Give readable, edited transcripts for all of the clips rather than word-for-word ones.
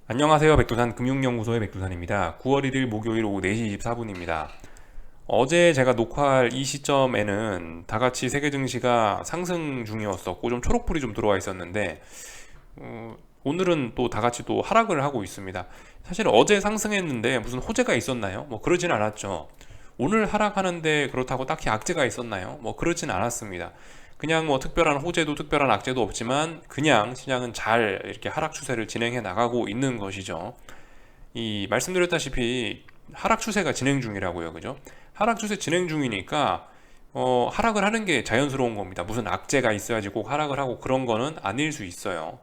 안녕하세요. 백두산 금융연구소의 백두산입니다. 9월 1일 목요일 오후 4시 24분입니다. 어제 제가 녹화할 이 시점에는 다같이 세계 증시가 상승 중이었었고 좀 초록불이 좀 들어와 있었는데 오늘은 또 다같이 또 하락을 하고 있습니다. 사실 어제 상승했는데 무슨 호재가 있었나요? 뭐 그러진 않았죠. 오늘 하락하는데 그렇다고 딱히 악재가 있었나요? 뭐 그렇진 않았습니다. 그냥 뭐 특별한 호재도 특별한 악재도 없지만 그냥 시장은 잘 이렇게 하락 추세를 진행해 나가고 있는 것이죠. 이 말씀드렸다시피 하락 추세가 진행 중이라고요. 그죠? 하락 추세 진행 중이니까 하락을 하는 게 자연스러운 겁니다. 무슨 악재가 있어야지 꼭 하락을 하고 그런 거는 아닐 수 있어요.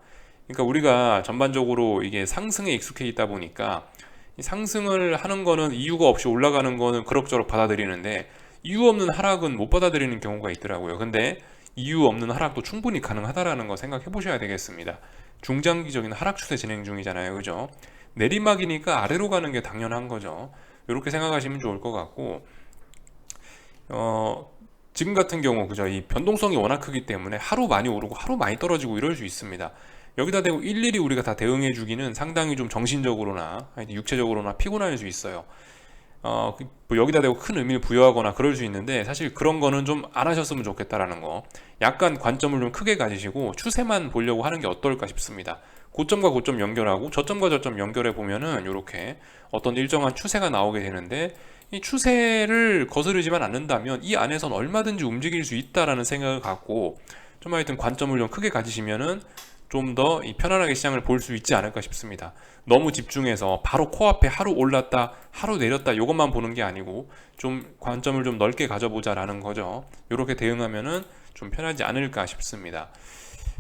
그러니까 우리가 전반적으로 이게 상승에 익숙해 있다 보니까 이 상승을 하는 거는 이유가 없이 올라가는 거는 그럭저럭 받아들이는데 이유 없는 하락은 못 받아들이는 경우가 있더라고요. 근데 이유 없는 하락도 충분히 가능하다라는 거 생각해 보셔야 되겠습니다. 중장기적인 하락 추세 진행 중이잖아요. 그죠? 내리막이니까 아래로 가는 게 당연한 거죠. 이렇게 생각하시면 좋을 것 같고, 어, 지금 같은 경우, 그죠? 이 변동성이 워낙 크기 때문에 하루 많이 오르고 하루 많이 떨어지고 이럴 수 있습니다. 여기다 대고 일일이 우리가 다 대응해 주기는 상당히 좀 정신적으로나 육체적으로나 피곤할 수 있어요. 뭐 여기다 대고 큰 의미를 부여하거나 그럴 수 있는데 사실 그런 거는 좀 안 하셨으면 좋겠다라는 거. 약간 관점을 좀 크게 가지시고 추세만 보려고 하는 게 어떨까 싶습니다. 고점과 고점 연결하고 저점과 저점 연결해 보면은 이렇게 어떤 일정한 추세가 나오게 되는데 이 추세를 거스르지만 않는다면 이 안에선 얼마든지 움직일 수 있다라는 생각을 갖고 좀 하여튼 관점을 좀 크게 가지시면은 좀 더 편안하게 시장을 볼 수 있지 않을까 싶습니다. 너무 집중해서 바로 코앞에 하루 올랐다, 하루 내렸다 이것만 보는 게 아니고 좀 관점을 좀 넓게 가져보자라는 거죠. 이렇게 대응하면은 좀 편하지 않을까 싶습니다.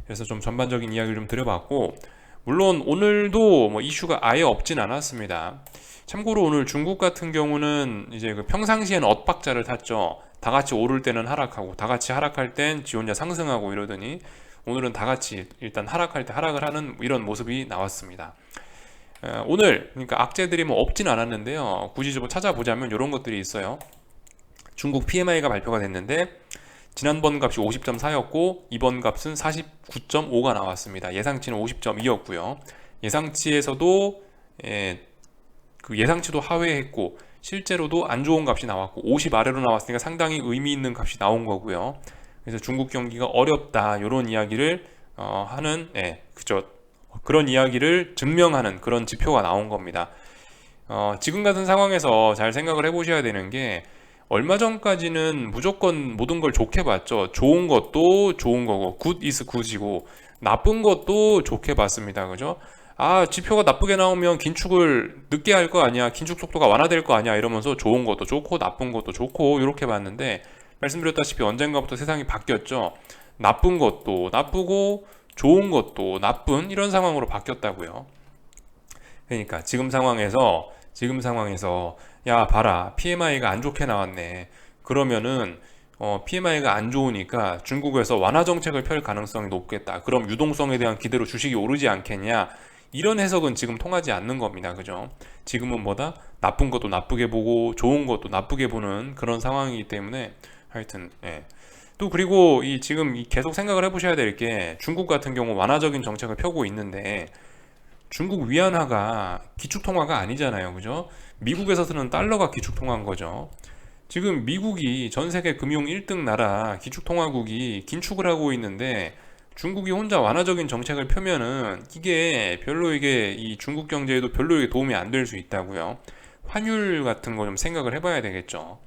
그래서 좀 전반적인 이야기를 좀 드려봤고 물론 오늘도 뭐 이슈가 아예 없진 않았습니다. 참고로 오늘 중국 같은 경우는 이제 그 평상시에는 엇박자를 탔죠. 다 같이 오를 때는 하락하고 다 같이 하락할 땐 지 혼자 상승하고 이러더니 오늘은 다 같이 일단 하락할 때 하락을 하는 이런 모습이 나왔습니다. 오늘 그러니까 악재들이 뭐 없진 않았는데요. 굳이 좀 찾아보자면 이런 것들이 있어요. 중국 PMI가 발표가 됐는데 지난번 값이 50.4였고 이번 값은 49.5가 나왔습니다. 예상치는 50.2였고요. 예상치에서도 그 예상치도 하회했고 실제로도 안 좋은 값이 나왔고 50 아래로 나왔으니까 상당히 의미 있는 값이 나온 거고요. 그래서 중국 경기가 어렵다 이런 이야기를 하는 그죠. 그런 이야기를 증명하는 그런 지표가 나온 겁니다. 지금 같은 상황에서 잘 생각을 해보셔야 되는 게 얼마 전까지는 무조건 모든 걸 좋게 봤죠. 좋은 것도 좋은 거고 굿 is 굿이고 나쁜 것도 좋게 봤습니다. 그죠? 아, 지표가 나쁘게 나오면 긴축을 늦게 할 거 아니야. 긴축 속도가 완화될 거 아니야. 이러면서 좋은 것도 좋고 나쁜 것도 좋고 이렇게 봤는데 말씀드렸다시피 언젠가부터 세상이 바뀌었죠. 나쁜 것도 나쁘고 좋은 것도 나쁜 이런 상황으로 바뀌었다고요. 그러니까 지금 상황에서 야 봐라 PMI가 안 좋게 나왔네. 그러면은 PMI가 안 좋으니까 중국에서 완화 정책을 펼 가능성이 높겠다. 그럼 유동성에 대한 기대로 주식이 오르지 않겠냐? 이런 해석은 지금 통하지 않는 겁니다. 그죠? 지금은 뭐다? 나쁜 것도 나쁘게 보고 좋은 것도 나쁘게 보는 그런 상황이기 때문에 하여튼 또 그리고 이 지금 계속 생각을 해보셔야 될 게 중국 같은 경우 완화적인 정책을 펴고 있는데 중국 위안화가 기축통화가 아니잖아요. 그죠? 미국에서 쓰는 달러가 기축통화인 거죠. 지금 미국이 전 세계 금융 1등 나라 기축통화국이 긴축을 하고 있는데 중국이 혼자 완화적인 정책을 펴면은 이게 별로 이게 이 중국 경제에도 별로 이게 도움이 안 될 수 있다고요. 환율 같은 거 좀 생각을 해봐야 되겠죠.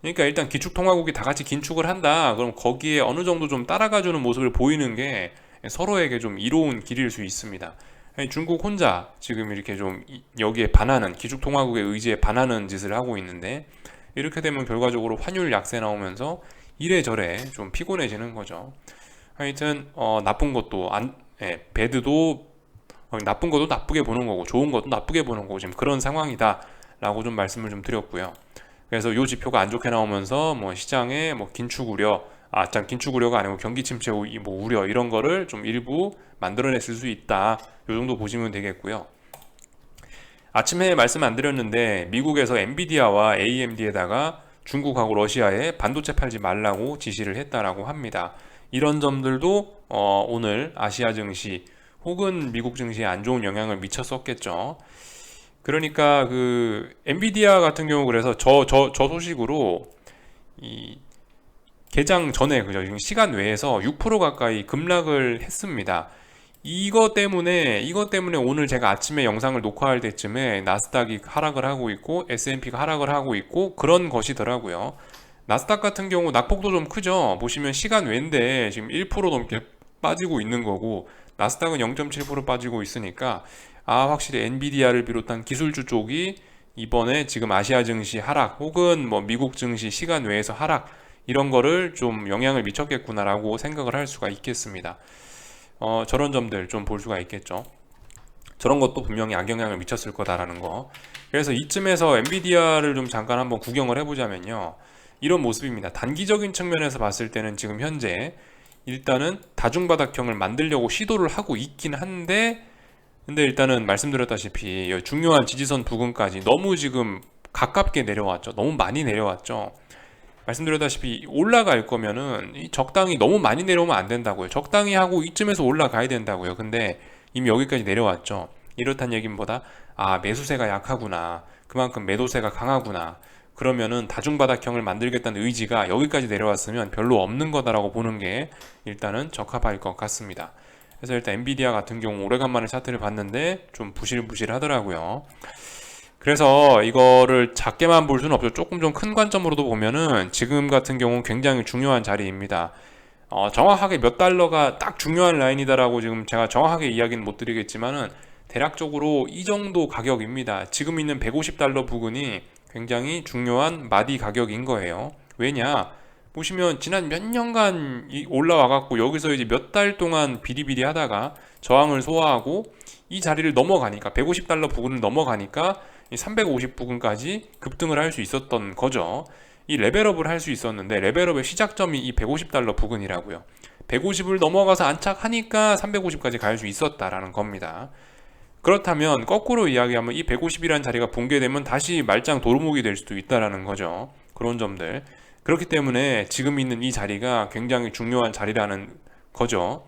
그러니까 일단 기축통화국이 다 같이 긴축을 한다. 그럼 거기에 어느 정도 좀 따라가주는 모습을 보이는 게 서로에게 좀 이로운 길일 수 있습니다. 아니, 중국 혼자 지금 이렇게 좀 여기에 반하는 기축통화국의 의지에 반하는 짓을 하고 있는데 이렇게 되면 결과적으로 환율 약세 나오면서 이래저래 좀 피곤해지는 거죠. 하여튼 나쁜 것도 배드도 나쁜 것도 나쁘게 보는 거고 좋은 것도 나쁘게 보는 거고 지금 그런 상황이다라고 좀 말씀을 좀 드렸고요. 그래서 요 지표가 안 좋게 나오면서 뭐 시장에 뭐 긴축 우려, 참 긴축 우려가 아니고 경기 침체 뭐 우려 이런 거를 좀 일부 만들어냈을 수 있다. 요 정도 보시면 되겠고요. 아침에 말씀 안 드렸는데 미국에서 엔비디아와 AMD에다가 중국하고 러시아에 반도체 팔지 말라고 지시를 했다라고 합니다. 이런 점들도 오늘 아시아 증시 혹은 미국 증시에 안 좋은 영향을 미쳤었겠죠. 그러니까 그 엔비디아 같은 경우 그래서 저 소식으로 이 개장 전에 그죠 지금 시간 외에서 6% 가까이 급락을 했습니다. 이것 때문에 오늘 제가 아침에 영상을 녹화할 때쯤에 나스닥이 하락을 하고 있고 S&P가 하락을 하고 있고 그런 것이더라고요. 나스닥 같은 경우 낙폭도 좀 크죠. 보시면 시간 외인데 지금 1% 넘게 빠지고 있는 거고 나스닥은 0.7% 빠지고 있으니까 확실히 엔비디아를 비롯한 기술주 쪽이 이번에 지금 아시아 증시 하락 혹은 뭐 미국 증시 시간 외에서 하락 이런 거를 좀 영향을 미쳤겠구나라고 생각을 할 수가 있겠습니다. 저런 점들 좀 볼 수가 있겠죠. 저런 것도 분명히 악영향을 미쳤을 거다라는 거. 그래서 이쯤에서 엔비디아를 좀 잠깐 한번 구경을 해보자면요. 이런 모습입니다. 단기적인 측면에서 봤을 때는 지금 현재 일단은 다중바닥형을 만들려고 시도를 하고 있긴 한데 근데 일단은 말씀드렸다시피 중요한 지지선 부근까지 너무 지금 가깝게 내려왔죠. 너무 많이 내려왔죠. 말씀드렸다시피 올라갈 거면은 적당히 너무 많이 내려오면 안 된다고요. 적당히 하고 이쯤에서 올라가야 된다고요. 근데 이미 여기까지 내려왔죠. 이렇단 얘기보다 매수세가 약하구나. 그만큼 매도세가 강하구나. 그러면은 다중바닥형을 만들겠다는 의지가 여기까지 내려왔으면 별로 없는 거다라고 보는 게 일단은 적합할 것 같습니다. 그래서 일단 엔비디아 같은 경우 오래간만에 차트를 봤는데 좀 부실부실 하더라고요. 그래서 이거를 작게만 볼 수는 없죠. 조금 좀 큰 관점으로도 보면은 지금 같은 경우는 굉장히 중요한 자리입니다. 정확하게 몇 달러가 딱 중요한 라인이다라고 지금 제가 정확하게 이야기는 못 드리겠지만은 대략적으로 이 정도 가격입니다. 지금 있는 150달러 부근이 굉장히 중요한 마디 가격인 거예요. 왜냐? 보시면 지난 몇 년간 올라와 갖고 여기서 이제 몇 달 동안 비리비리 하다가 저항을 소화하고 이 자리를 넘어가니까 150달러 부근을 넘어가니까 350 부근까지 급등을 할 수 있었던 거죠. 이 레벨업을 할 수 있었는데 레벨업의 시작점이 이 150달러 부근이라고요. 150을 넘어가서 안착하니까 350까지 갈 수 있었다라는 겁니다. 그렇다면 거꾸로 이야기하면 이 150이라는 자리가 붕괴되면 다시 말짱 도루묵이 될 수도 있다라는 거죠. 그런 점들. 그렇기 때문에 지금 있는 이 자리가 굉장히 중요한 자리라는 거죠.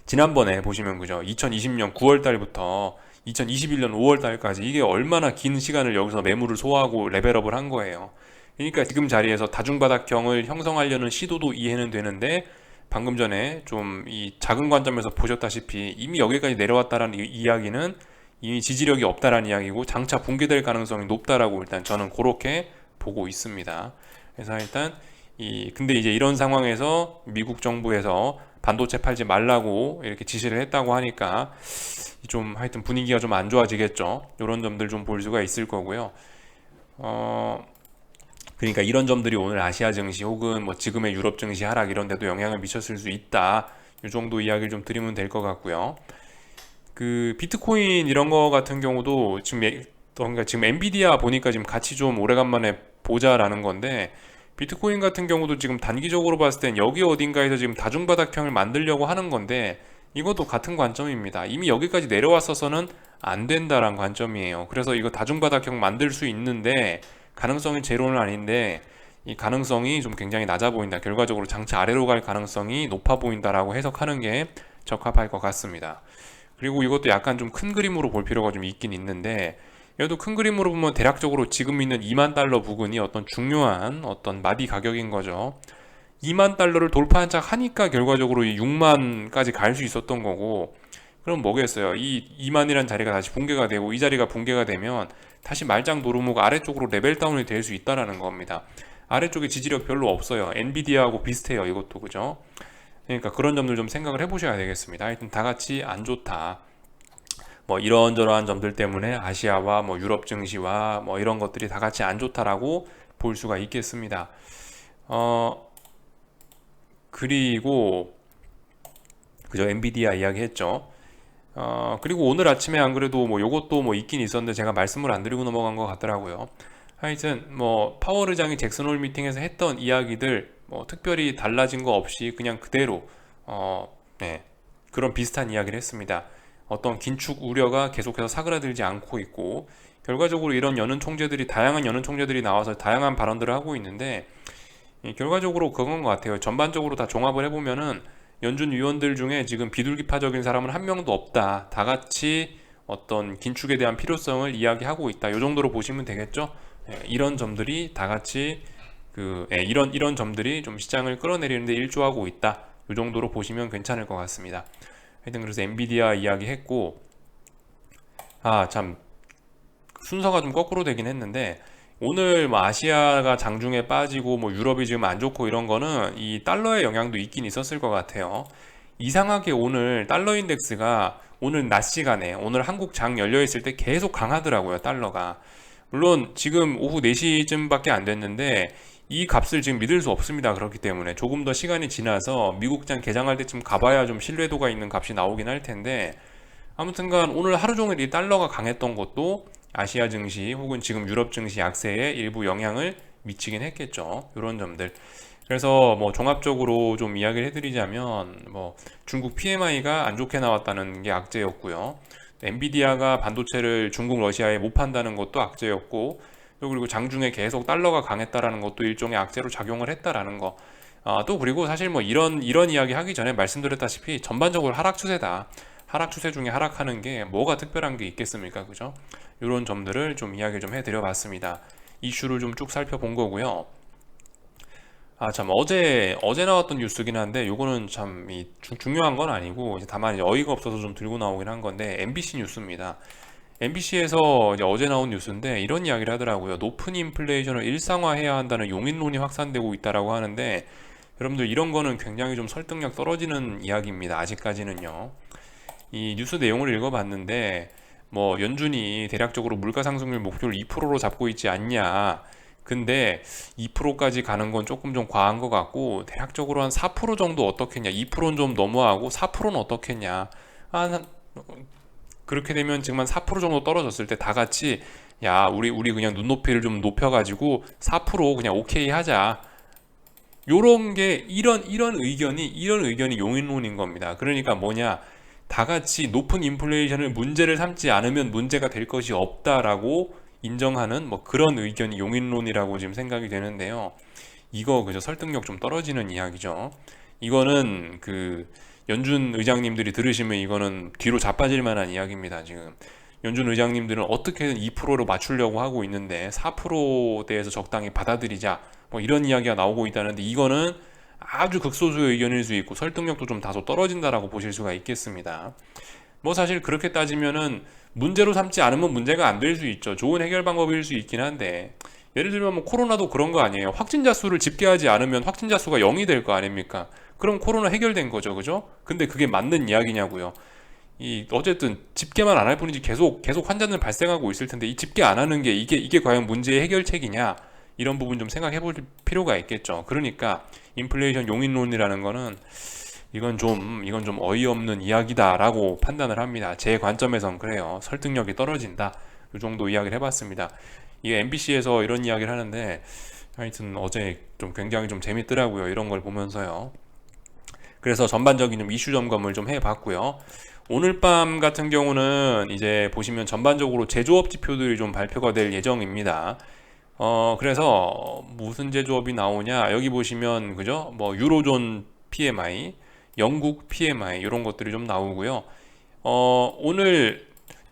지난번에 보시면 그죠? 2020년 9월 달부터 2021년 5월 달까지 이게 얼마나 긴 시간을 여기서 매물을 소화하고 레벨업을 한 거예요. 그러니까 지금 자리에서 다중바닥형을 형성하려는 시도도 이해는 되는데 방금 전에 좀 이 작은 관점에서 보셨다시피 이미 여기까지 내려왔다라는 이야기는 이미 지지력이 없다라는 이야기고 장차 붕괴될 가능성이 높다라고 일단 저는 그렇게 보고 있습니다. 그래서 일단 근데 이제 이런 상황에서 미국 정부에서 반도체 팔지 말라고 이렇게 지시를 했다고 하니까 좀 하여튼 분위기가 좀 안 좋아지겠죠. 이런 점들 좀 볼 수가 있을 거고요. 그러니까 이런 점들이 오늘 아시아 증시 혹은 뭐 지금의 유럽 증시 하락 이런 데도 영향을 미쳤을 수 있다. 이 정도 이야기를 좀 드리면 될 것 같고요. 그 비트코인 이런 거 같은 경우도 그러니까 지금 엔비디아 보니까 지금 같이 좀 오래간만에 보자라는 건데 비트코인 같은 경우도 지금 단기적으로 봤을 땐 여기 어딘가에서 지금 다중바닥형을 만들려고 하는 건데 이것도 같은 관점입니다. 이미 여기까지 내려왔어서는 안 된다라는 관점이에요. 그래서 이거 다중바닥형 만들 수 있는데 가능성이 제로는 아닌데 이 가능성이 좀 굉장히 낮아 보인다. 결과적으로 장차 아래로 갈 가능성이 높아 보인다라고 해석하는 게 적합할 것 같습니다. 그리고 이것도 약간 좀 큰 그림으로 볼 필요가 좀 있긴 있는데 얘도 큰 그림으로 보면 대략적으로 지금 있는 2만 달러 부근이 어떤 중요한 어떤 마디 가격인 거죠. 2만 달러를 돌파한 척 하니까 결과적으로 이 6만까지 갈 수 있었던 거고 그럼 뭐겠어요? 이 2만이라는 자리가 다시 붕괴가 되고 이 자리가 붕괴가 되면 다시 말짱 도루묵 아래쪽으로 레벨 다운이 될 수 있다라는 겁니다. 아래쪽에 지지력 별로 없어요. 엔비디아하고 비슷해요. 이것도 그죠? 그러니까 그런 점들 좀 생각을 해보셔야 되겠습니다. 하여튼 다 같이 안 좋다. 뭐 이런저러한 점들 때문에 아시아와 뭐 유럽 증시와 뭐 이런 것들이 다 같이 안 좋다라고 볼 수가 있겠습니다. 그리고 그저 엔비디아 이야기 했죠. 그리고 오늘 아침에 안 그래도 뭐 요것도 뭐 있긴 있었는데 제가 말씀을 안 드리고 넘어간 것 같더라고요. 하여튼 뭐 파월 의장이 잭슨 홀 미팅에서 했던 이야기들 뭐 특별히 달라진 거 없이 그냥 그대로 네, 그런 비슷한 이야기를 했습니다. 어떤 긴축 우려가 계속해서 사그라들지 않고 있고 결과적으로 이런 다양한 연은 총재들이 나와서 다양한 발언들을 하고 있는데 결과적으로 그건 것 같아요. 전반적으로 다 종합을 해보면은 연준 위원들 중에 지금 비둘기파적인 사람은 한 명도 없다. 다 같이 어떤 긴축에 대한 필요성을 이야기하고 있다. 이 정도로 보시면 되겠죠. 이런 점들이 다 같이 이런 점들이 좀 시장을 끌어내리는데 일조하고 있다. 이 정도로 보시면 괜찮을 것 같습니다. 하여튼 그래서 엔비디아 이야기했고, 참 순서가 좀 거꾸로 되긴 했는데, 오늘 뭐 아시아가 장중에 빠지고 뭐 유럽이 지금 안 좋고 이런 거는 이 달러의 영향도 있긴 있었을 것 같아요. 이상하게 오늘 달러 인덱스가 오늘 낮 시간에 오늘 한국 장 열려 있을 때 계속 강하더라고요, 달러가. 물론 지금 오후 4시쯤밖에 안 됐는데 이 값을 지금 믿을 수 없습니다. 그렇기 때문에 조금 더 시간이 지나서 미국장 개장할 때쯤 가봐야 좀 신뢰도가 있는 값이 나오긴 할 텐데, 아무튼간 오늘 하루 종일 이 달러가 강했던 것도 아시아 증시 혹은 지금 유럽 증시 약세에 일부 영향을 미치긴 했겠죠. 이런 점들. 그래서 뭐 종합적으로 좀 이야기를 해드리자면, 뭐 중국 PMI가 안 좋게 나왔다는 게 악재였고요. 엔비디아가 반도체를 중국 러시아에 못 판다는 것도 악재였고, 그리고 장중에 계속 달러가 강했다라는 것도 일종의 악재로 작용을 했다라는 거. 또 그리고 사실 뭐 이런 이야기 하기 전에 말씀드렸다시피 전반적으로 하락 추세다. 하락 추세 중에 하락하는 게 뭐가 특별한 게 있겠습니까? 그죠? 이런 점들을 좀 이야기 좀 해드려 봤습니다. 이슈를 좀 쭉 살펴본 거고요. 참 어제 나왔던 뉴스긴 한데 요거는 참 중요한 건 아니고 다만 이제 어이가 없어서 좀 들고 나오긴 한 건데, MBC 뉴스입니다. MBC에서 이제 어제 나온 뉴스인데 이런 이야기를 하더라고요. 높은 인플레이션을 일상화해야 한다는 용인론이 확산되고 있다라고 하는데, 여러분들 이런 거는 굉장히 좀 설득력 떨어지는 이야기입니다. 아직까지는요. 이 뉴스 내용을 읽어봤는데, 뭐 연준이 대략적으로 물가 상승률 목표를 2%로 잡고 있지 않냐. 근데 2%까지 가는 건 조금 좀 과한 것 같고, 대략적으로 한 4% 정도 어떻겠냐. 2%는 좀 너무하고 4%는 어떻겠냐. 그렇게 되면 지금 한 4% 정도 떨어졌을 때 다 같이 야, 우리 그냥 눈높이를 좀 높여가지고 4% 그냥 오케이 하자. 요런 게 이런 의견이 용인론인 겁니다. 그러니까 뭐냐? 다 같이 높은 인플레이션을 문제를 삼지 않으면 문제가 될 것이 없다라고 인정하는 뭐 그런 의견이 용인론이라고 지금 생각이 되는데요. 이거 그저 설득력 좀 떨어지는 이야기죠. 이거는 연준 의장님들이 들으시면 이거는 뒤로 자빠질 만한 이야기입니다. 지금 연준 의장님들은 어떻게든 2%로 맞추려고 하고 있는데 4%대에서 적당히 받아들이자 뭐 이런 이야기가 나오고 있다는데, 이거는 아주 극소수의 의견일 수 있고 설득력도 좀 다소 떨어진다라고 보실 수가 있겠습니다. 뭐 사실 그렇게 따지면은 문제로 삼지 않으면 문제가 안 될 수 있죠. 좋은 해결 방법일 수 있긴 한데, 예를 들면 뭐 코로나도 그런 거 아니에요. 확진자 수를 집계하지 않으면 확진자 수가 0이 될 거 아닙니까? 그럼 코로나 해결된 거죠, 그죠? 근데 그게 맞는 이야기냐고요. 어쨌든 집계만 안 할 뿐이지 계속 환자는 발생하고 있을 텐데, 이 집계 안 하는 게 이게 과연 문제의 해결책이냐? 이런 부분 좀 생각해 볼 필요가 있겠죠. 그러니까 인플레이션 용인론이라는 거는 이건 좀 어이없는 이야기다라고 판단을 합니다. 제 관점에선 그래요. 설득력이 떨어진다. 이 정도 이야기를 해봤습니다. 이게 MBC에서 이런 이야기를 하는데, 하여튼 어제 좀 굉장히 좀 재밌더라고요. 이런 걸 보면서요. 그래서 전반적인 좀 이슈 점검을 좀 해봤고요. 오늘 밤 같은 경우는 이제 보시면 전반적으로 제조업 지표들이 좀 발표가 될 예정입니다. 그래서 무슨 제조업이 나오냐, 여기 보시면 그죠? 뭐 유로존 PMI, 영국 PMI 이런 것들이 좀 나오고요. 오늘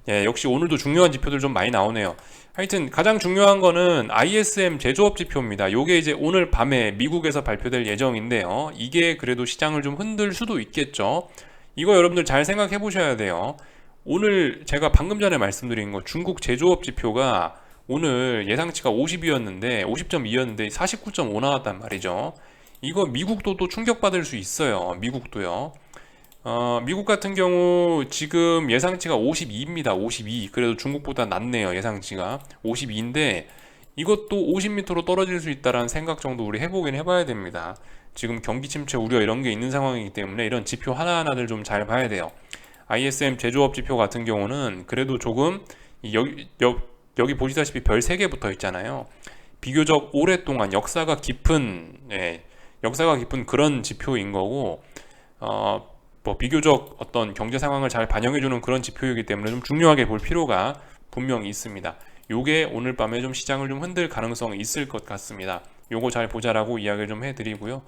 역시 오늘도 중요한 지표들 좀 많이 나오네요. 하여튼 가장 중요한 거는 ISM 제조업 지표입니다. 요게 이제 오늘 밤에 미국에서 발표될 예정인데요. 이게 그래도 시장을 좀 흔들 수도 있겠죠. 이거 여러분들 잘 생각해 보셔야 돼요. 오늘 제가 방금 전에 말씀드린 거 중국 제조업 지표가 오늘 예상치가 50이었는데 50.2였는데 49.5 나왔단 말이죠. 이거 미국도 또 충격받을 수 있어요. 미국도요. 미국 같은 경우 지금 예상치가 52입니다. 52. 그래도 중국보다 낫네요. 예상치가 52인데 이것도 50m로 떨어질 수 있다라는 생각 정도 우리 해보긴 해봐야 됩니다. 지금 경기 침체 우려 이런 게 있는 상황이기 때문에 이런 지표 하나하나들 좀 잘 봐야 돼요. ISM 제조업 지표 같은 경우는 그래도 조금 여기 보시다시피 별 3개 붙어 있잖아요. 비교적 오랫동안 역사가 깊은 그런 지표인 거고, 뭐 비교적 어떤 경제 상황을 잘 반영해주는 그런 지표이기 때문에 좀 중요하게 볼 필요가 분명히 있습니다. 요게 오늘 밤에 좀 시장을 좀 흔들 가능성이 있을 것 같습니다. 요거 잘 보자라고 이야기를 좀 해드리고요.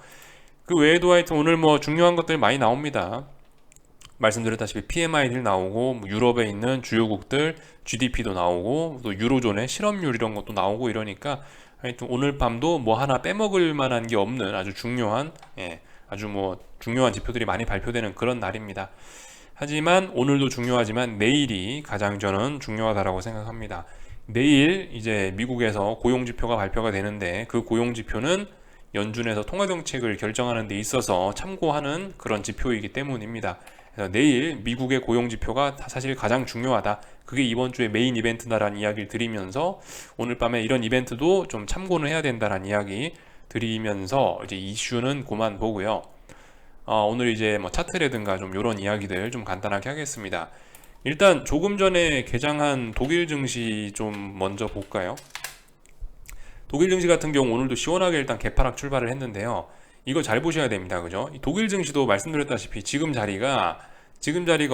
그 외에도 하여튼 오늘 뭐 중요한 것들 많이 나옵니다. 말씀드렸다시피 PMI들 나오고 뭐 유럽에 있는 주요국들 GDP도 나오고 또 유로존의 실업률 이런 것도 나오고 이러니까 하여튼 오늘 밤도 뭐 하나 빼먹을 만한 게 없는 아주 중요한 아주 뭐 중요한 지표들이 많이 발표되는 그런 날입니다. 하지만 오늘도 중요하지만 내일이 가장 저는 중요하다라고 생각합니다. 내일 이제 미국에서 고용지표가 발표가 되는데 그 고용지표는 연준에서 통화정책을 결정하는 데 있어서 참고하는 그런 지표이기 때문입니다. 그래서 내일 미국의 고용지표가 사실 가장 중요하다. 그게 이번 주에 메인 이벤트다라는 이야기를 드리면서 오늘 밤에 이런 이벤트도 좀 참고는 해야 된다라는 이야기 드리면서 이제 이슈는 그만 보고요. 오늘 이제 뭐 차트라든가 좀 이런 이야기들 좀 간단하게 하겠습니다. 일단 조금 전에 개장한 독일 증시 좀 먼저 볼까요? 독일 증시 같은 경우 오늘도 시원하게 일단 개파락 출발을 했는데요. 이거 잘 보셔야 됩니다. 그죠? 독일 증시도 말씀드렸다시피 지금 자리가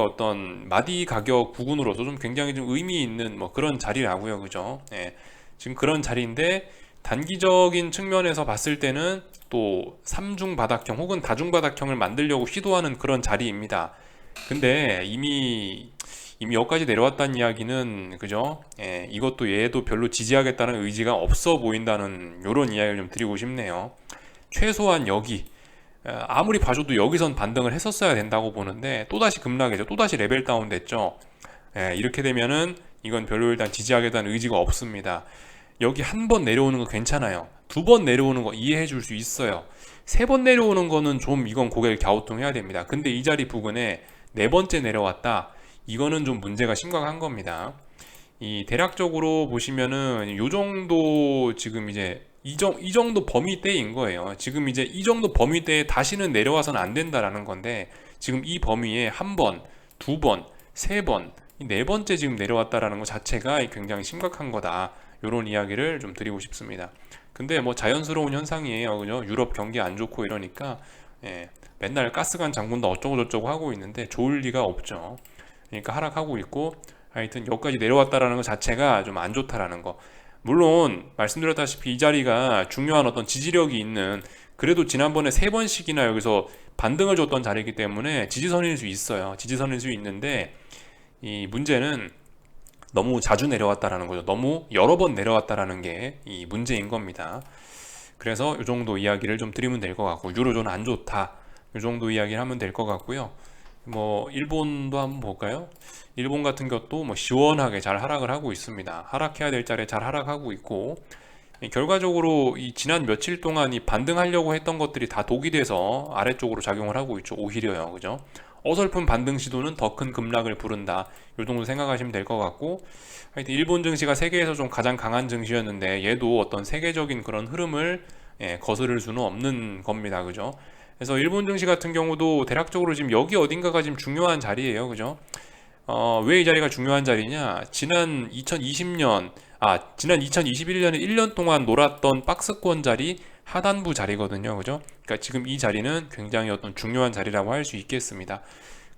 어떤 마디 가격 부근으로서 좀 굉장히 좀 의미 있는 뭐 그런 자리라고요. 그죠? 지금 그런 자리인데 단기적인 측면에서 봤을 때는 또 삼중 바닥형 혹은 다중 바닥형을 만들려고 시도하는 그런 자리입니다. 근데 이미 여기까지 내려왔다는 이야기는 그죠? 이것도 얘도 별로 지지하겠다는 의지가 없어 보인다는 이런 이야기를 좀 드리고 싶네요. 최소한 여기 아무리 봐줘도 여기선 반등을 했었어야 된다고 보는데 또다시 급락이죠. 또다시 레벨 다운 됐죠. 이렇게 되면은 이건 별로 일단 지지하겠다는 의지가 없습니다. 여기 한 번 내려오는 거 괜찮아요. 두 번 내려오는 거 이해해 줄 수 있어요. 세 번 내려오는 거는 좀 이건 고개를 갸우뚱해야 됩니다. 근데 이 자리 부근에 네 번째 내려왔다. 이거는 좀 문제가 심각한 겁니다. 이 대략적으로 보시면은 요 정도 지금 이제 이 정도 범위대인 거예요. 지금 이제 이 정도 범위대에 다시는 내려와서는 안 된다라는 건데 지금 이 범위에 한 번, 두 번, 세 번, 네 번째 지금 내려왔다라는 것 자체가 굉장히 심각한 거다. 이런 이야기를 좀 드리고 싶습니다. 근데 뭐 자연스러운 현상이에요. 그죠? 유럽 경기 안 좋고 이러니까 맨날 가스관 장군도 어쩌고 저쩌고 하고 있는데 좋을 리가 없죠. 그러니까 하락하고 있고 하여튼 여기까지 내려왔다라는 것 자체가 좀 안 좋다라는 거. 물론 말씀드렸다시피 이 자리가 중요한 어떤 지지력이 있는 그래도 지난번에 세 번씩이나 여기서 반등을 줬던 자리이기 때문에 지지선일 수 있어요. 지지선일 수 있는데 이 문제는 너무 자주 내려왔다라는 거죠. 너무 여러 번 내려왔다라는 게 이 문제인 겁니다. 그래서 이 정도 이야기를 좀 드리면 될 것 같고 유로존 안 좋다. 이 정도 이야기를 하면 될 것 같고요. 뭐 일본도 한번 볼까요? 일본 같은 것도 뭐 시원하게 잘 하락을 하고 있습니다. 하락해야 될 자리에 잘 하락하고 있고 결과적으로 이 지난 며칠 동안 이 반등하려고 했던 것들이 다 독이 돼서 아래쪽으로 작용을 하고 있죠. 오히려요. 그죠? 어설픈 반등 시도는 더 큰 급락을 부른다. 이 정도 생각하시면 될 것 같고 하여튼 일본 증시가 세계에서 좀 가장 강한 증시였는데 얘도 어떤 세계적인 그런 흐름을 거스를 수는 없는 겁니다. 그죠? 그래서 일본 증시 같은 경우도 대략적으로 지금 여기 어딘가가 지금 중요한 자리예요. 그죠? 왜 이 자리가 중요한 자리냐? 지난 2021년에 1년 동안 놀았던 박스권 자리 하단부 자리거든요. 그죠? 그러니까 지금 이 자리는 굉장히 어떤 중요한 자리라고 할 수 있겠습니다.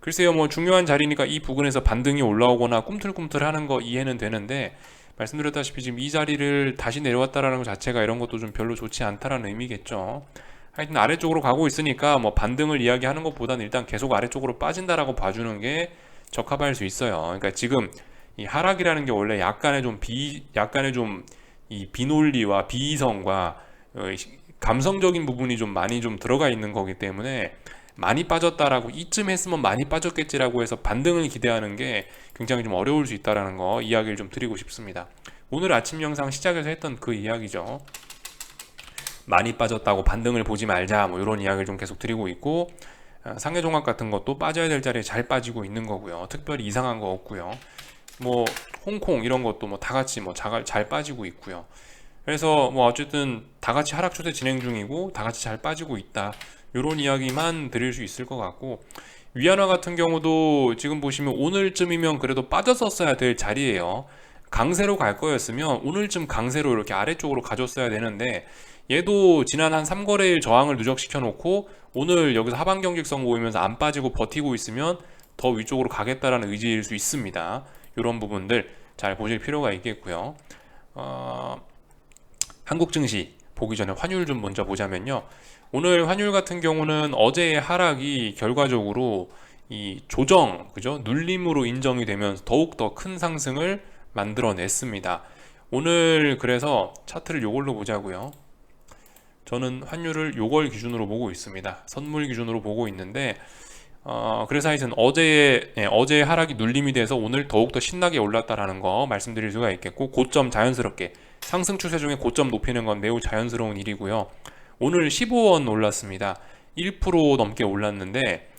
글쎄요, 뭐 중요한 자리니까 이 부근에서 반등이 올라오거나 꿈틀꿈틀 하는 거 이해는 되는데 말씀드렸다시피 지금 이 자리를 다시 내려왔다라는 것 자체가 이런 것도 좀 별로 좋지 않다라는 의미겠죠. 하여튼 아래쪽으로 가고 있으니까 뭐 반등을 이야기하는 것보다는 일단 계속 아래쪽으로 빠진다라고 봐주는 게 적합할 수 있어요. 그러니까 지금 이 하락이라는 게 원래 약간의 좀 이 비논리와 비이성과 감성적인 부분이 좀 많이 좀 들어가 있는 거기 때문에 많이 빠졌다라고 이쯤 했으면 많이 빠졌겠지라고 해서 반등을 기대하는 게 굉장히 좀 어려울 수 있다라는 거 이야기를 좀 드리고 싶습니다. 오늘 아침 영상 시작에서 했던 그 이야기죠. 많이 빠졌다고 반등을 보지 말자 뭐 이런 이야기를 좀 계속 드리고 있고 상해종합 같은 것도 빠져야 될 자리에 잘 빠지고 있는 거고요. 특별히 이상한 거 없고요. 뭐 홍콩 이런 것도 뭐 다 같이 뭐 잘 빠지고 있고요. 그래서 뭐 어쨌든 다 같이 하락 추세 진행 중이고 다 같이 잘 빠지고 있다. 이런 이야기만 드릴 수 있을 것 같고 위안화 같은 경우도 지금 보시면 오늘쯤이면 그래도 빠졌었어야 될 자리예요. 강세로 갈 거였으면 오늘쯤 강세로 이렇게 아래쪽으로 가줬어야 되는데 얘도 지난 한 3거래일 저항을 누적시켜 놓고 오늘 여기서 하방 경직선 보이면서 안 빠지고 버티고 있으면 더 위쪽으로 가겠다라는 의지일 수 있습니다. 이런 부분들 잘 보실 필요가 있겠고요. 한국 증시 보기 전에 환율 좀 먼저 보자면요. 오늘 환율 같은 경우는 어제의 하락이 결과적으로 이 조정, 그죠? 눌림으로 인정이 되면서 더욱더 큰 상승을 만들어냈습니다. 오늘 그래서 차트를 요걸로 보자고요. 저는 환율을 요걸 기준으로 보고 있습니다. 선물 기준으로 보고 있는데 그래서 하여튼 어제의 하락이 눌림이 돼서 오늘 더욱더 신나게 올랐다라는 거 말씀드릴 수가 있겠고, 고점 자연스럽게 상승 추세 중에 고점 높이는 건 매우 자연스러운 일이고요. 오늘 15원 올랐습니다. 1% 넘게 올랐는데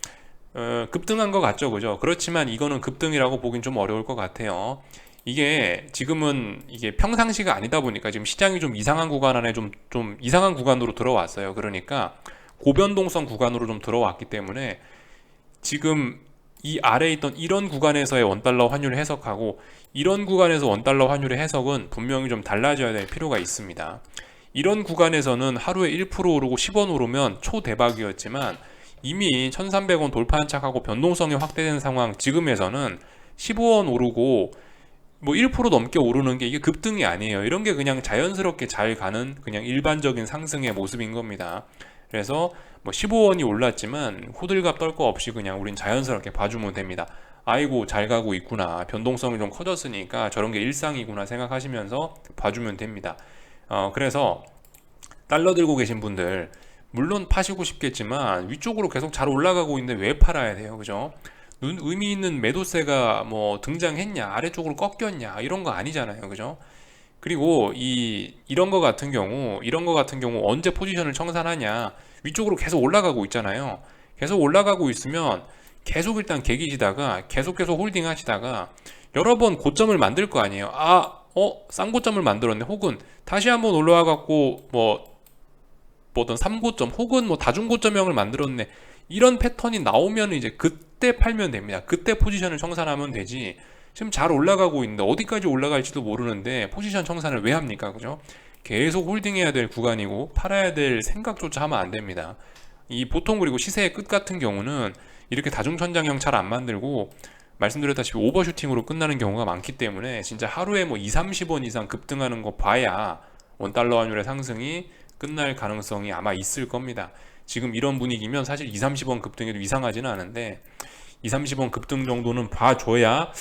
급등한 것 같죠, 그죠? 그렇지만 이거는 급등이라고 보긴 좀 어려울 것 같아요. 이게 지금은 이게 평상시가 아니다 보니까 지금 시장이 좀 이상한 구간 안에 좀 이상한 구간으로 들어왔어요. 그러니까 고변동성 구간으로 좀 들어왔기 때문에 지금 이 아래에 있던 이런 구간에서의 원달러 환율 해석하고 이런 구간에서 원달러 환율의 해석은 분명히 좀 달라져야 될 필요가 있습니다. 이런 구간에서는 하루에 1% 오르고 10원 오르면 초대박이었지만 이미 1300원 돌파한 척하고 변동성이 확대된 상황, 지금에서는 15원 오르고 뭐 1% 넘게 오르는 게 이게 급등이 아니에요. 이런 게 그냥 자연스럽게 잘 가는 그냥 일반적인 상승의 모습인 겁니다. 그래서 뭐 15원이 올랐지만 호들갑 떨 거 없이 그냥 우린 자연스럽게 봐주면 됩니다. 아이고 잘 가고 있구나, 변동성이 좀 커졌으니까 저런 게 일상이구나 생각하시면서 봐주면 됩니다. 그래서 달러 들고 계신 분들 물론 파시고 싶겠지만 위쪽으로 계속 잘 올라가고 있는데 왜 팔아야 돼요, 그죠? 의미 있는 매도세가 뭐 등장했냐, 아래쪽으로 꺾였냐, 이런 거 아니잖아요, 그죠? 그리고 이런 거 같은 경우 언제 포지션을 청산하냐, 위쪽으로 계속 올라가고 있잖아요. 계속 올라가고 있으면 계속 일단 개기시다가 계속 홀딩 하시다가 여러 번 고점을 만들 거 아니에요. 싼 고점을 만들었네, 혹은 다시 한번 올라와 갖고 뭐 어떤 3고점 혹은 뭐 다중고점형을 만들었네, 이런 패턴이 나오면 이제 그때 팔면 됩니다. 그때 포지션을 청산하면 되지, 지금 잘 올라가고 있는데 어디까지 올라갈지도 모르는데 포지션 청산을 왜 합니까, 그죠? 계속 홀딩해야 될 구간이고 팔아야 될 생각조차 하면 안 됩니다. 보통 그리고 시세의 끝 같은 경우는 이렇게 다중천장형 잘 안 만들고 말씀드렸다시피 오버슈팅으로 끝나는 경우가 많기 때문에 진짜 하루에 뭐 2, 30원 이상 급등하는 거 봐야 원달러 환율의 상승이 끝날 가능성이 아마 있을 겁니다. 지금 이런 분위기면 사실 2, 30원 급등해도 이상하지는 않은데 2, 30원 급등 정도는 봐줘야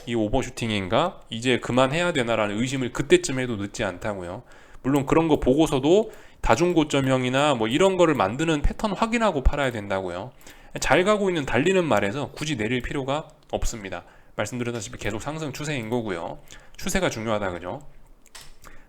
이 오버슈팅인가? 이제 그만해야 되나라는 의심을 그때쯤 해도 늦지 않다고요. 물론 그런 거 보고서도 다중고점형이나 뭐 이런 거를 만드는 패턴 확인하고 팔아야 된다고요. 잘 가고 있는 달리는 말에서 굳이 내릴 필요가 없습니다. 말씀드렸다시피 계속 상승 추세인 거고요. 추세가 중요하다, 그죠?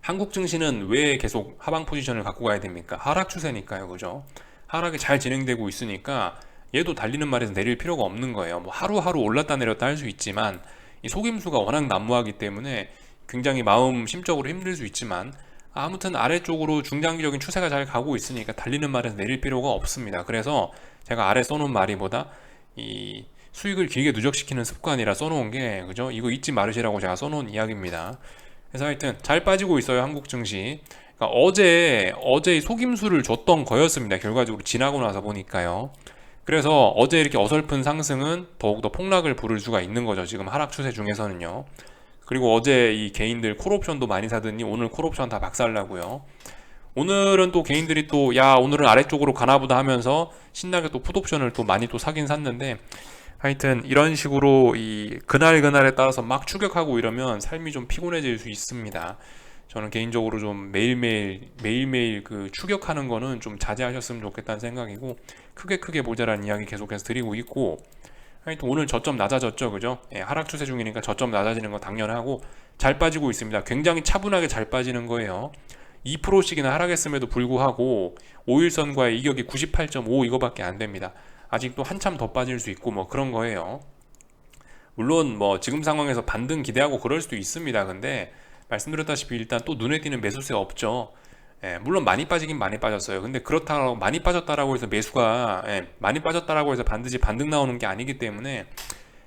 한국 증시는 왜 계속 하방 포지션을 갖고 가야 됩니까? 하락 추세니까요, 그죠? 하락이 잘 진행되고 있으니까 얘도 달리는 말에서 내릴 필요가 없는 거예요. 뭐 하루하루 올랐다 내렸다 할 수 있지만 이 속임수가 워낙 난무하기 때문에 굉장히 마음 심적으로 힘들 수 있지만 아무튼 아래쪽으로 중장기적인 추세가 잘 가고 있으니까 달리는 말에서 내릴 필요가 없습니다. 그래서 제가 아래 써놓은 말이 뭐다? 이 수익을 길게 누적시키는 습관이라 써놓은 게, 그죠? 이거 잊지 말으시라고 제가 써놓은 이야기입니다. 그래서 하여튼 잘 빠지고 있어요, 한국 증시. 그러니까 어제 속임수를 줬던 거였습니다. 결과적으로 지나고 나서 보니까요. 그래서 어제 이렇게 어설픈 상승은 더욱더 폭락을 부를 수가 있는 거죠, 지금 하락 추세 중에서는요. 그리고 어제 이 개인들 콜옵션도 많이 사더니 오늘 콜옵션 다 박살나고요. 오늘은 또 개인들이 또 야 오늘은 아래쪽으로 가나보다 하면서 신나게 또 풋옵션을 또 많이 또 사긴 샀는데, 하여튼 이런 식으로 이 그날에 따라서 막 추격하고 이러면 삶이 좀 피곤해질 수 있습니다. 저는 개인적으로 좀 매일매일 그 추격하는 거는 좀 자제하셨으면 좋겠다는 생각이고, 크게 보자라는 이야기 계속해서 드리고 있고, 하여튼 오늘 저점 낮아졌죠, 그죠? 하락 추세 중이니까 저점 낮아지는 거 당연하고 잘 빠지고 있습니다. 굉장히 차분하게 잘 빠지는 거예요. 2%씩이나 하락했음에도 불구하고 5일선과의 이격이 98.5 이거밖에 안 됩니다. 아직도 한참 더 빠질 수 있고 뭐 그런 거예요. 물론 뭐 지금 상황에서 반등 기대하고 그럴 수도 있습니다. 근데 말씀드렸다시피 일단 또 눈에 띄는 매수세 없죠. 물론 많이 빠지긴 많이 빠졌어요. 근데 그렇다고 많이 빠졌다라고 해서 매수가 많이 빠졌다라고 해서 반드시 반등 나오는 게 아니기 때문에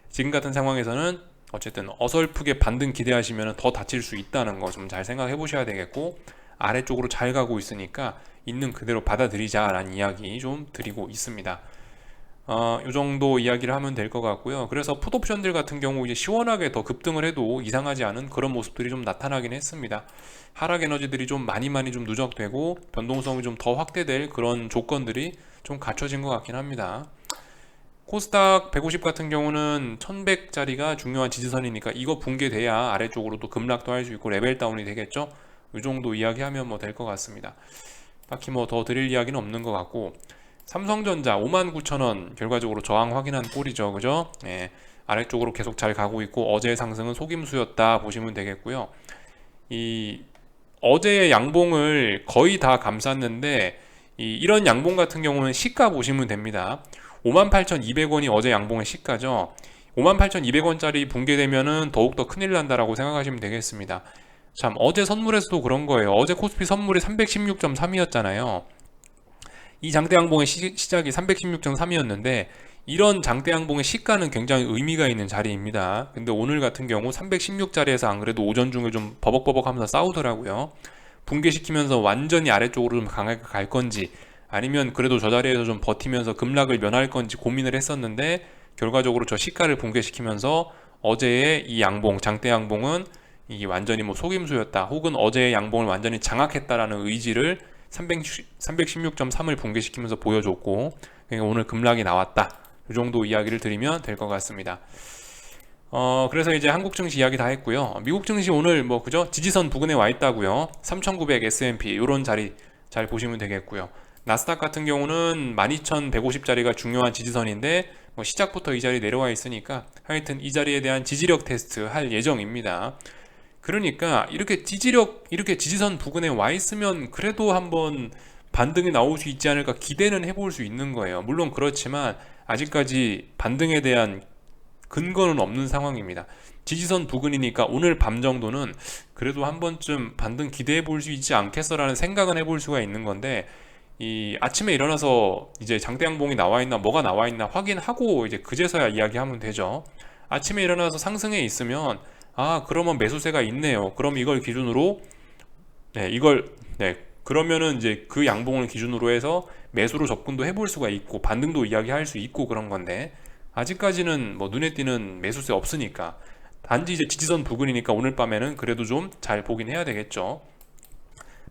지금 같은 상황에서는 어쨌든 어설프게 반등 기대하시면 더 다칠 수 있다는 거 좀 잘 생각해 보셔야 되겠고, 아래쪽으로 잘 가고 있으니까 있는 그대로 받아들이자라는 이야기 좀 드리고 있습니다. 이 정도 이야기를 하면 될 것 같고요. 그래서 풋옵션들 같은 경우 이제 시원하게 더 급등을 해도 이상하지 않은 그런 모습들이 좀 나타나긴 했습니다. 하락 에너지들이 좀 많이 좀 누적되고 변동성이 좀 더 확대될 그런 조건들이 좀 갖춰진 것 같긴 합니다. 코스닥 150 같은 경우는 1100짜리가 중요한 지지선이니까 이거 붕괴돼야 아래쪽으로 또 급락도 할 수 있고 레벨 다운이 되겠죠. 이 정도 이야기하면 뭐 될 것 같습니다. 딱히 뭐 더 드릴 이야기는 없는 것 같고, 삼성전자 59,000원 결과적으로 저항 확인한 꼴이죠. 그죠? 예, 아래쪽으로 계속 잘 가고 있고 어제의 상승은 속임수였다 보시면 되겠고요. 이 어제의 양봉을 거의 다 감쌌는데 이런 양봉 같은 경우는 시가 보시면 됩니다. 58,200원이 어제 양봉의 시가죠. 58,200원짜리 붕괴되면은 더욱더 큰일 난다라고 생각하시면 되겠습니다. 참, 어제 선물에서도 그런 거예요. 어제 코스피 선물이 316.3이었잖아요. 이 장대 양봉의 시작이 316.3이었는데 이런 장대 양봉의 시가는 굉장히 의미가 있는 자리입니다. 근데 오늘 같은 경우 316자리에서 안 그래도 오전 중에 좀 버벅버벅 하면서 싸우더라고요. 붕괴시키면서 완전히 아래쪽으로 좀 강하게 갈 건지 아니면 그래도 저 자리에서 좀 버티면서 급락을 면할 건지 고민을 했었는데 결과적으로 저 시가를 붕괴시키면서 어제의 이 양봉, 장대 양봉은 이 완전히 뭐 속임수였다 혹은 어제의 양봉을 완전히 장악했다라는 의지를 316.3을 붕괴시키면서 보여줬고 그러니까 오늘 급락이 나왔다. 이 정도 이야기를 드리면 될 것 같습니다. 그래서 이제 한국 증시 이야기 다 했고요. 미국 증시 오늘 뭐 그죠? 지지선 부근에 와 있다고요. 3,900 S&P 이런 자리 잘 보시면 되겠고요. 나스닥 같은 경우는 12,150자리가 중요한 지지선인데 뭐 시작부터 이 자리 내려와 있으니까 하여튼 이 자리에 대한 지지력 테스트 할 예정입니다. 그러니까 이렇게 지지선 부근에 와 있으면 그래도 한번 반등이 나올 수 있지 않을까 기대는 해볼 수 있는 거예요. 물론 그렇지만 아직까지 반등에 대한 근거는 없는 상황입니다. 지지선 부근이니까 오늘 밤 정도는 그래도 한 번쯤 반등 기대해 볼 수 있지 않겠어라는 생각은 해볼 수가 있는 건데 이 아침에 일어나서 이제 장대양봉이 나와 있나 뭐가 나와 있나 확인하고 이제 그제서야 이야기하면 되죠. 아침에 일어나서 상승해 있으면 그러면 매수세가 있네요. 그럼 이걸 기준으로 그러면은 이제 그 양봉을 기준으로 해서 매수로 접근도 해볼 수가 있고 반등도 이야기할 수 있고 그런 건데 아직까지는 뭐 눈에 띄는 매수세 없으니까 단지 이제 지지선 부근이니까 오늘 밤에는 그래도 좀 잘 보긴 해야 되겠죠.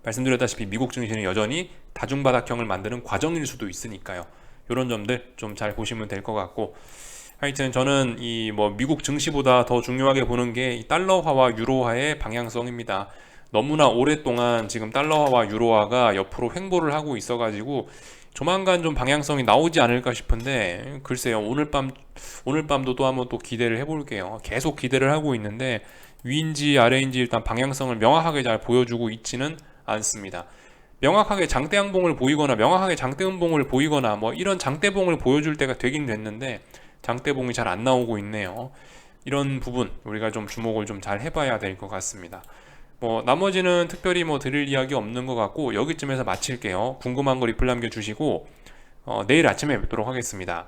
말씀드렸다시피 미국 증시는 여전히 다중바닥형을 만드는 과정일 수도 있으니까요. 이런 점들 좀 잘 보시면 될 것 같고 하여튼 저는 이 뭐 미국 증시보다 더 중요하게 보는 게 이 달러화와 유로화의 방향성입니다. 너무나 오랫동안 지금 달러화와 유로화가 옆으로 횡보를 하고 있어가지고 조만간 좀 방향성이 나오지 않을까 싶은데 글쎄요 오늘 밤도 또 한번 또 기대를 해볼게요. 계속 기대를 하고 있는데 위인지 아래인지 일단 방향성을 명확하게 잘 보여주고 있지는 않습니다. 명확하게 장대양봉을 보이거나 명확하게 장대음봉을 보이거나 뭐 이런 장대봉을 보여줄 때가 되긴 됐는데 장대봉이 잘 안 나오고 있네요. 이런 부분 우리가 좀 주목을 좀 잘 해봐야 될 것 같습니다. 뭐 나머지는 특별히 뭐 드릴 이야기 없는 것 같고 여기쯤에서 마칠게요. 궁금한 거 리플 남겨주시고 내일 아침에 뵙도록 하겠습니다.